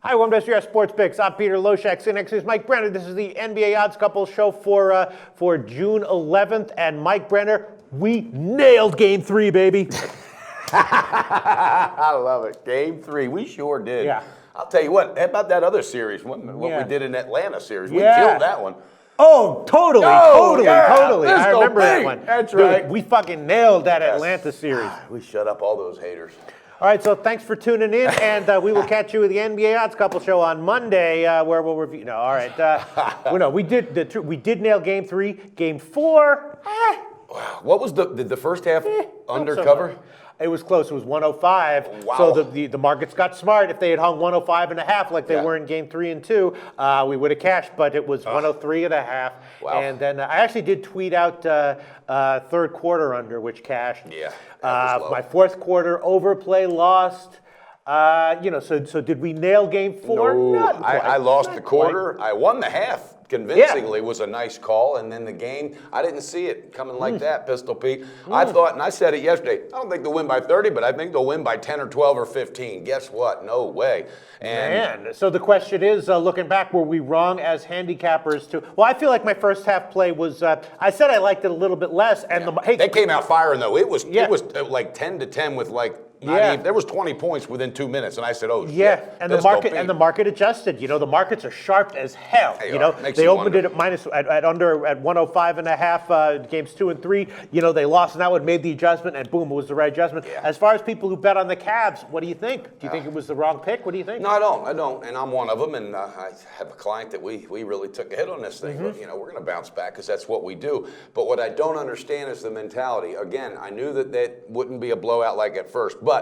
Hi, welcome to SRS Sports Picks. I'm Peter Loshak. Sitting next to me is Mike Brenner. This is the NBA Odds Couple show for June 11th. And Mike Brenner, we nailed Game 3, baby. I love it. Game 3. We sure did. Yeah. I'll tell you what, how about that other series, what we did in Atlanta series? We Yeah. killed that one. Oh, totally. Totally. I remember that one. That's Dude, right. we fucking nailed that Atlanta series. We shut up all those haters. All right, so thanks for tuning in, and we will catch you with the NBA Odds Couple show on Monday, where we'll review. No, all right. We did nail Game 3. Game 4. What was the first half undercover? It was close. It was 105. Wow. So the markets got smart. If they had hung 105.5 like they were in Game 3 and 2, we would have cashed. But it was 103.5. Wow. And then I actually did tweet out third quarter under, which cashed. Yeah. That was low. My fourth quarter overplay lost. So did we nail Game 4? No, Not quite. I lost Not the quarter. quite. I won the half. Convincingly was a nice call, and then the game, I didn't see it coming like that, Pistol Pete. I thought, and I said it yesterday, I don't think they'll win by 30, but I think they'll win by 10 or 12 or 15. Guess what? No way. Man, so the question is, looking back, were we wrong as handicappers too? Well, I feel like my first half play was, I said I liked it a little bit less, and they came out firing though. It was like 10-10 with like. There was 20 points within 2 minutes, and I said, "Oh shit!" Yeah, and the market adjusted. You know, the markets are sharp as hell. They opened it at under at 105.5 games 2 and 3. They lost, and that would made the adjustment, and boom, it was the right adjustment. Yeah. As far as people who bet on the Cavs, what do you think? Do you think it was the wrong pick? What do you think? No, I don't, and I'm one of them. And I have a client that we really took a hit on this thing. But, we're going to bounce back because that's what we do. But what I don't understand is the mentality. Again, I knew that wouldn't be a blowout like at first, but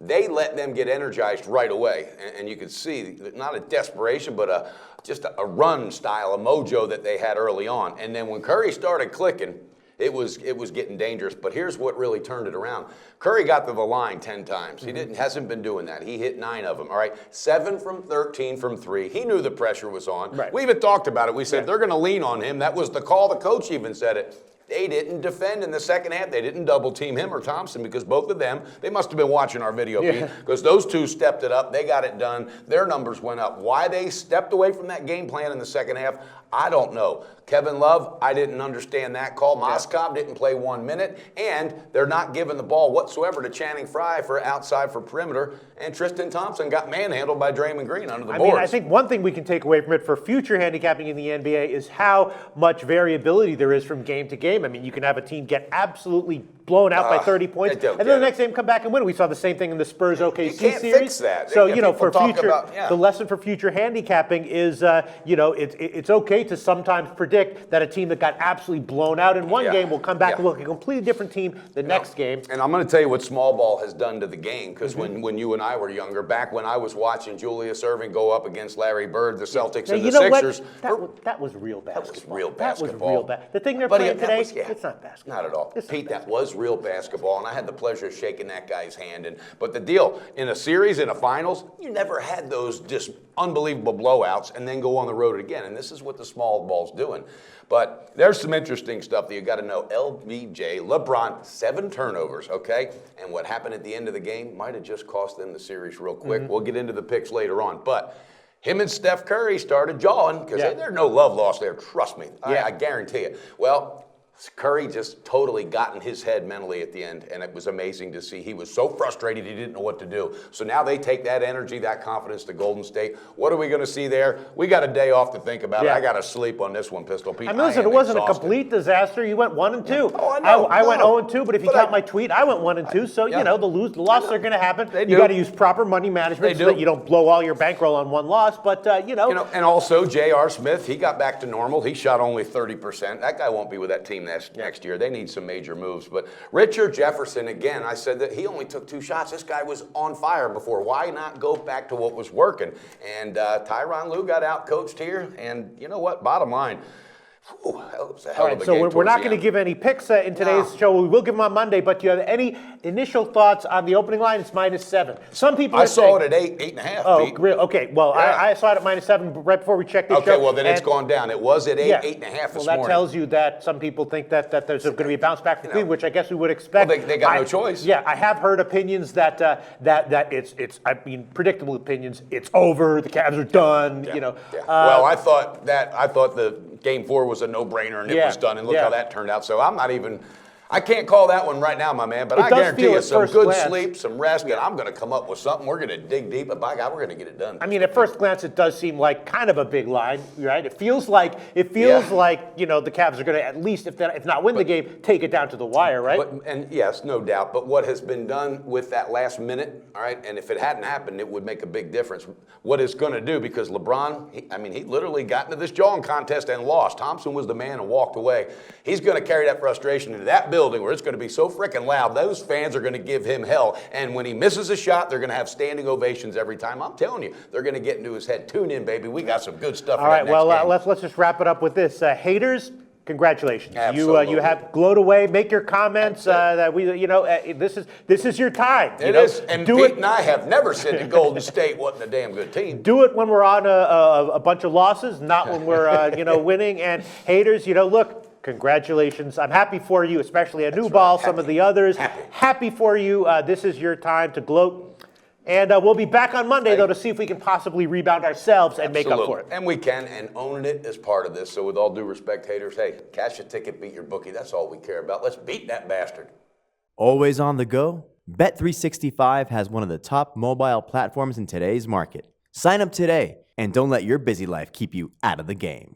they let them get energized right away. And you could see, not a desperation, but just a run style, a mojo that they had early on. And then when Curry started clicking, it was getting dangerous. But here's what really turned it around. Curry got to the line 10 times. He hasn't been doing that. He hit 9 of them, all right? 7 from 13 from 3. He knew the pressure was on. Right. We even talked about it. We said they're going to lean on him. That was the call. The coach even said it. They didn't defend in the second half. They didn't double team him or Thompson because both of them, they must have been watching our video feed because those two stepped it up. They got it done. Their numbers went up. Why they stepped away from that game plan in the second half, I don't know. Kevin Love, I didn't understand that call. Moskov didn't play 1 minute, and they're not giving the ball whatsoever to Channing Frye for outside for perimeter, and Tristan Thompson got manhandled by Draymond Green under the boards. I think one thing we can take away from it for future handicapping in the NBA is how much variability there is from game to game. I mean, you can have a team get absolutely blown out by 30 points, and then the next game come back and win. We saw the same thing in the Spurs OKC series. You can't fix that. So, for future, the lesson for future handicapping is, it's okay to sometimes predict that a team that got absolutely blown out in one game will come back and look a completely different team the next game. And I'm going to tell you what small ball has done to the game, because when you and I were younger, back when I was watching Julius Erving go up against Larry Bird, the Celtics and the Sixers. That was real basketball. That was real basketball. That was real The thing they're playing today, it's not basketball. Not at all. Pete, that was real basketball, and I had the pleasure of shaking that guy's hand. But the deal, in a series, in a finals, you never had those just unbelievable blowouts and then go on the road again. And this is what the small ball's doing. But there's some interesting stuff that you got to know. LBJ, LeBron, 7 turnovers, okay? And what happened at the end of the game might have just cost them the series real quick. We'll get into the picks later on. But him and Steph Curry started jawing because there's no love lost there. Trust me. I guarantee it. Well, Curry just totally got in his head mentally at the end, and it was amazing to see. He was so frustrated he didn't know what to do. So now they take that energy, that confidence to Golden State. What are we going to see there? We got a day off to think about it. I got to sleep on this one, Pistol Pete. I mean, listen, it wasn't a complete disaster. You went 1 and 2. Oh, I know. I went 0 and 2, but if you count my tweet, I went 1 and 2. So, the losses are going to happen. You got to use proper money management so that you don't blow all your bankroll on one loss. But, And also, J.R. Smith, he got back to normal. He shot only 30%. That guy won't be with that team next year. They need some major moves. But Richard Jefferson, again, I said that he only took 2 shots. This guy was on fire before. Why not go back to what was working? And Tyronn Lue got out-coached here. And you know what? Bottom line, Ooh, that was a All hell of right, a so game we're towards not the going to end. give any picks in today's show. We will give them on Monday, but do you have any initial thoughts on the opening line? It's -7. Some people I are saw saying, it at 8.5. oh, Pete. okay. Well, Yeah. I saw it at -7 right before we checked this show. Okay, well then it's and- gone down. It was at 8, Yeah. 8.5 this Well, that morning. tells you that some people think that there's going to be a bounce back from You know. Cleveland, which I guess we would expect. Well, they got no choice. Yeah, I have heard opinions that I mean, predictable opinions. It's over. The Cavs are done. Yeah. You know. Yeah. Well, I thought the Game 4 was a no-brainer and it Yeah. was done, and look Yeah. how that turned out. So I can't call that one right now, my man, but It I does guarantee feel you at some first good glance- sleep, some rest, and I'm going to come up with something. We're going to dig deep, but by God, we're going to get it done. I mean, at first glance, it does seem like kind of a big line, right? It feels like the Cavs are going to at least, if not win the game, take it down to the wire, right? And yes, no doubt. But what has been done with that last minute, all right, and if it hadn't happened, it would make a big difference. What it's going to do, because LeBron, he literally got into this jawing contest and lost. Thompson was the man and walked away. He's going to carry that frustration into that building where it's going to be so freaking loud. Those fans are going to give him hell. And when he misses a shot, they're going to have standing ovations every time. I'm telling you, they're going to get into his head. Tune in, baby. We got some good stuff. All right, well, game. let's just wrap it up with this. Haters, congratulations. Absolutely. You have glowed away. Make your comments that this is your time. It is. And Pete and I have never said that Golden State wasn't a damn good team. Do it when we're on a bunch of losses, not when we're winning. And haters, look. Congratulations. I'm happy for you, especially a new ball, some of the others. Happy for you. This is your time to gloat. And we'll be back on Monday, though, to see if we can possibly rebound ourselves and make up for it. And we can, and owning it is part of this. So with all due respect, haters, hey, cash a ticket, beat your bookie. That's all we care about. Let's beat that bastard. Always on the go? Bet365 has one of the top mobile platforms in today's market. Sign up today and don't let your busy life keep you out of the game.